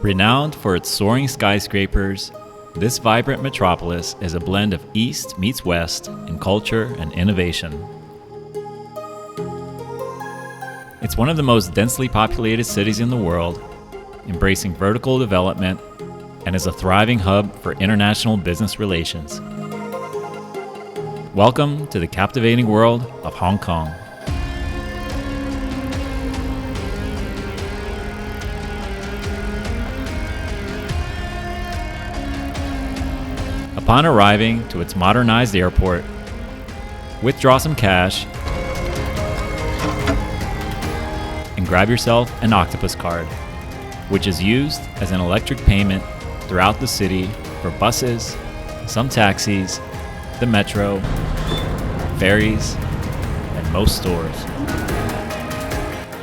Renowned for its soaring skyscrapers, this vibrant metropolis is a blend of East meets West in culture and innovation. It's one of the most densely populated cities in the world, embracing vertical development, and is a thriving hub for international business relations. Welcome to the captivating world of Hong Kong. Upon arriving to its modernized airport, withdraw some cash and grab yourself an octopus card, which is used as an electric payment throughout the city for buses, some taxis, the metro, ferries, and most stores.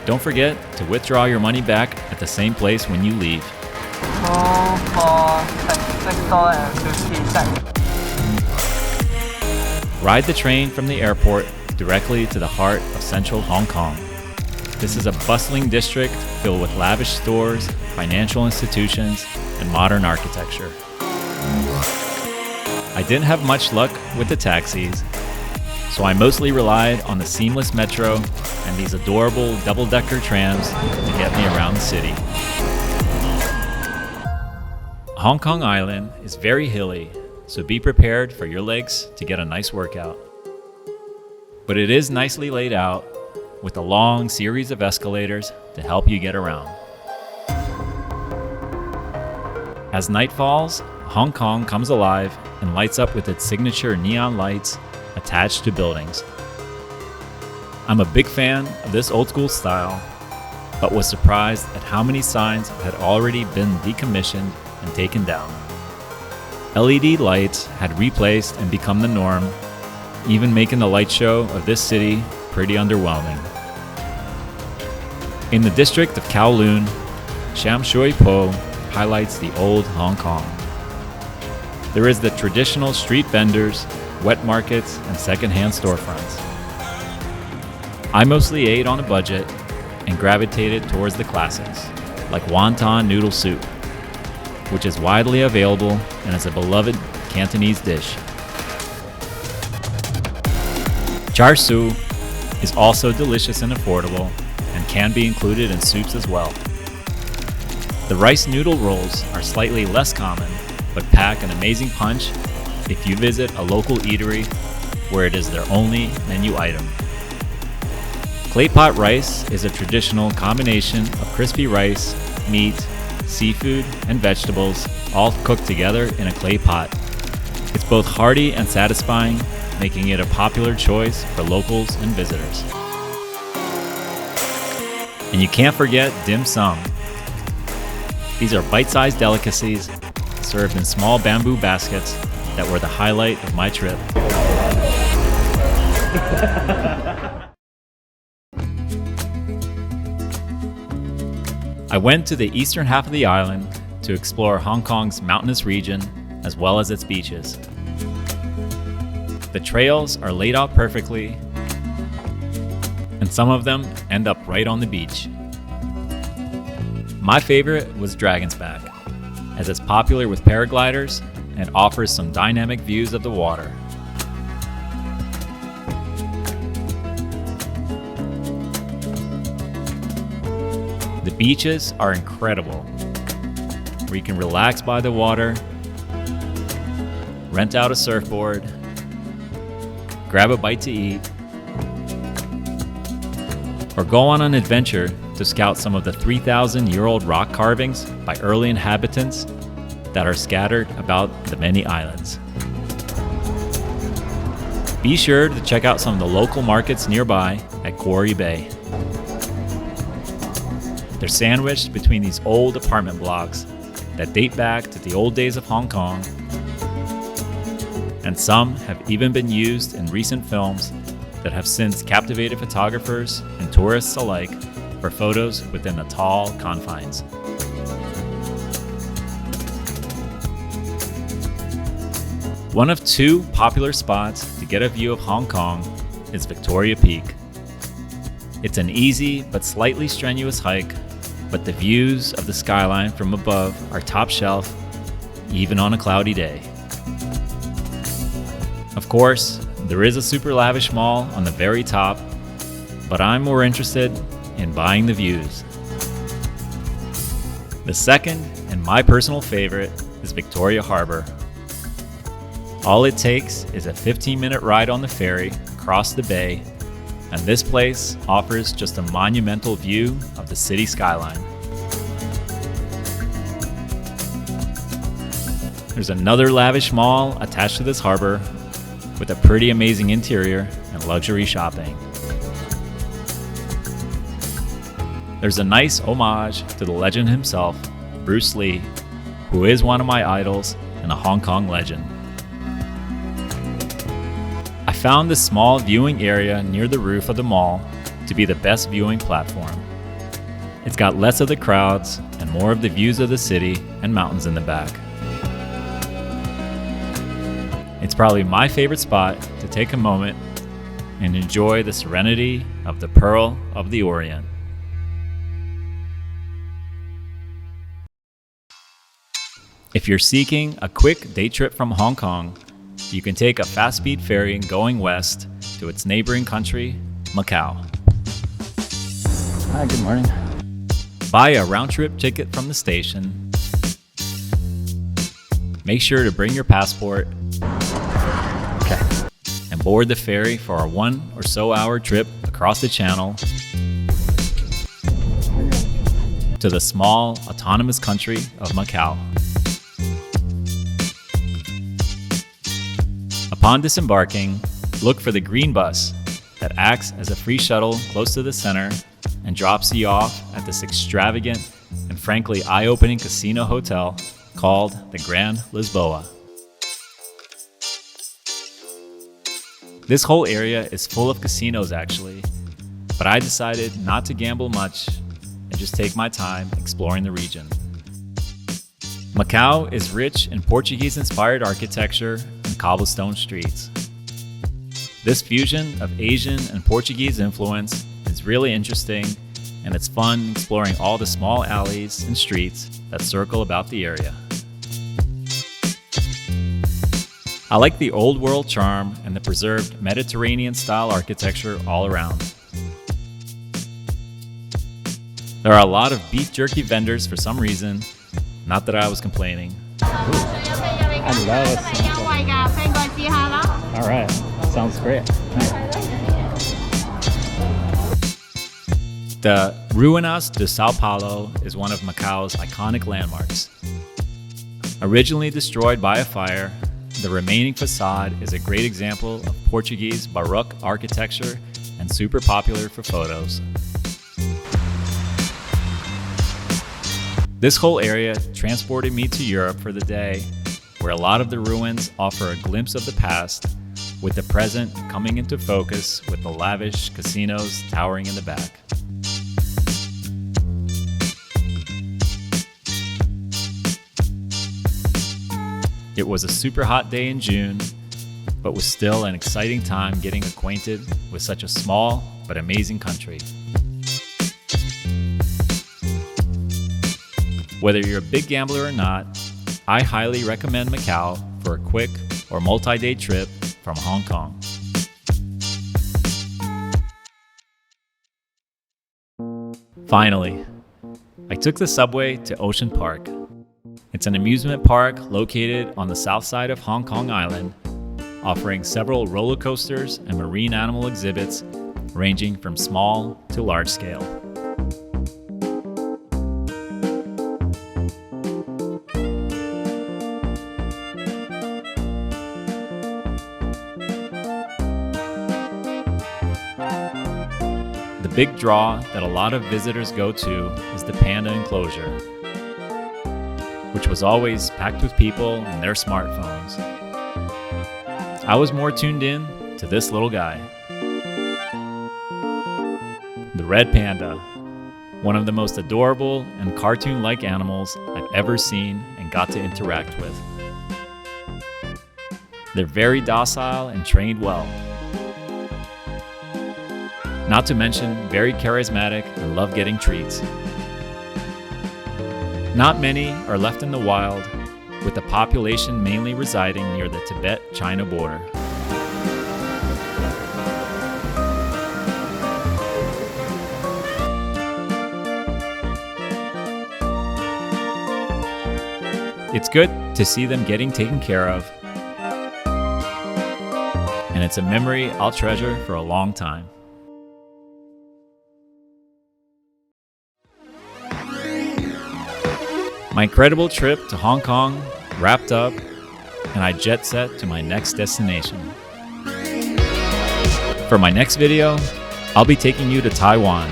Don't forget to withdraw your money back at the same place when you leave. Ride the train from the airport directly to the heart of central Hong Kong. This is a bustling district filled with lavish stores, financial institutions, and modern architecture. I didn't have much luck with the taxis, so I mostly relied on the seamless metro and these adorable double-decker trams to get me around the city. Hong Kong Island is very hilly, so be prepared for your legs to get a nice workout. But it is nicely laid out with a long series of escalators to help you get around. As night falls, Hong Kong comes alive and lights up with its signature neon lights attached to buildings. I'm a big fan of this old school style, but was surprised at how many signs had already been decommissioned and taken down. LED lights had replaced and become the norm, even making the light show of this city pretty underwhelming. In the district of Kowloon, Sham Shui Po highlights the old Hong Kong. There is the traditional street vendors, wet markets, and secondhand storefronts. I mostly ate on a budget and gravitated towards the classics, like wonton noodle soup, which is widely available and is a beloved Cantonese dish. Char is also delicious and affordable and can be included in soups as well. The rice noodle rolls are slightly less common, but pack an amazing punch if you visit a local eatery where it is their only menu item. Clay pot rice is a traditional combination of crispy rice, meat, seafood, and vegetables, all cooked together in a clay pot. It's both hearty and satisfying, making it a popular choice for locals and visitors. And you can't forget dim sum. These are bite-sized delicacies served in small bamboo baskets that were the highlight of my trip. I went to the eastern half of the island to explore Hong Kong's mountainous region as well as its beaches. The trails are laid out perfectly, and some of them end up right on the beach. My favorite was Dragon's Back, as it's popular with paragliders and offers some dynamic views of the water. The beaches are incredible, where you can relax by the water, rent out a surfboard, grab a bite to eat, or go on an adventure to scout some of the 3,000-year-old rock carvings by early inhabitants that are scattered about the many islands. Be sure to check out some of the local markets nearby at Quarry Bay. They're sandwiched between these old apartment blocks that date back to the old days of Hong Kong, and some have even been used in recent films that have since captivated photographers and tourists alike for photos within the tall confines. One of two popular spots to get a view of Hong Kong is Victoria Peak. It's an easy but slightly strenuous hike but the views of the skyline from above are top shelf, even on a cloudy day. Of course, there is a super lavish mall on the very top, but I'm more interested in buying the views. The second, and my personal favorite, is Victoria Harbor. All it takes is a 15-minute ride on the ferry across the bay, and this place offers just a monumental view of the city skyline. There's another lavish mall attached to this harbor with a pretty amazing interior and luxury shopping. There's a nice homage to the legend himself, Bruce Lee, who is one of my idols and a Hong Kong legend. I found this small viewing area near the roof of the mall to be the best viewing platform. It's got less of the crowds and more of the views of the city and mountains in the back. It's probably my favorite spot to take a moment and enjoy the serenity of the Pearl of the Orient. If you're seeking a quick day trip from Hong Kong, you can take a fast-speed ferry going west to its neighboring country, Macau. Hi, good morning. Buy a round-trip ticket from the station. Make sure to bring your passport. Okay. And board the ferry for a 1 or so hour trip across the channel to the small, autonomous country of Macau. Upon disembarking, look for the green bus that acts as a free shuttle close to the center and drops you off at this extravagant and frankly eye-opening casino hotel called the Grand Lisboa. This whole area is full of casinos actually, but I decided not to gamble much and just take my time exploring the region. Macau is rich in Portuguese-inspired architecture and cobblestone streets. This fusion of Asian and Portuguese influence is really interesting, and it's fun exploring all the small alleys and streets that circle about the area. I like the old world charm and the preserved Mediterranean-style architecture all around. There are a lot of beef jerky vendors for some reason. Not that I was complaining. I love it. All right, sounds great. The Ruínas de São Paulo is one of Macau's iconic landmarks. Originally destroyed by a fire, the remaining facade is a great example of Portuguese Baroque architecture and super popular for photos. This whole area transported me to Europe for the day, where a lot of the ruins offer a glimpse of the past, with the present coming into focus with the lavish casinos towering in the back. It was a super hot day in June, but was still an exciting time getting acquainted with such a small but amazing country. Whether you're a big gambler or not, I highly recommend Macau for a quick or multi-day trip from Hong Kong. Finally, I took the subway to Ocean Park. It's an amusement park located on the south side of Hong Kong Island, offering several roller coasters and marine animal exhibits ranging from small to large scale. The big draw that a lot of visitors go to is the Panda enclosure, which was always packed with people and their smartphones. I was more tuned in to this little guy. The red panda, one of the most adorable and cartoon-like animals I've ever seen and got to interact with. They're very docile and trained well. Not to mention very charismatic and love getting treats. Not many are left in the wild, with the population mainly residing near the Tibet-China border. It's good to see them getting taken care of, and it's a memory I'll treasure for a long time. My incredible trip to Hong Kong wrapped up, and I jet set to my next destination. For my next video, I'll be taking you to Taiwan,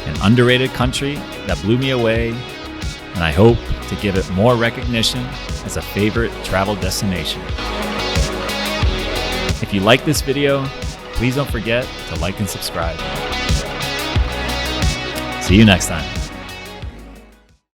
an underrated country that blew me away, and I hope to give it more recognition as a favorite travel destination. If you like this video, please don't forget to like and subscribe. See you next time.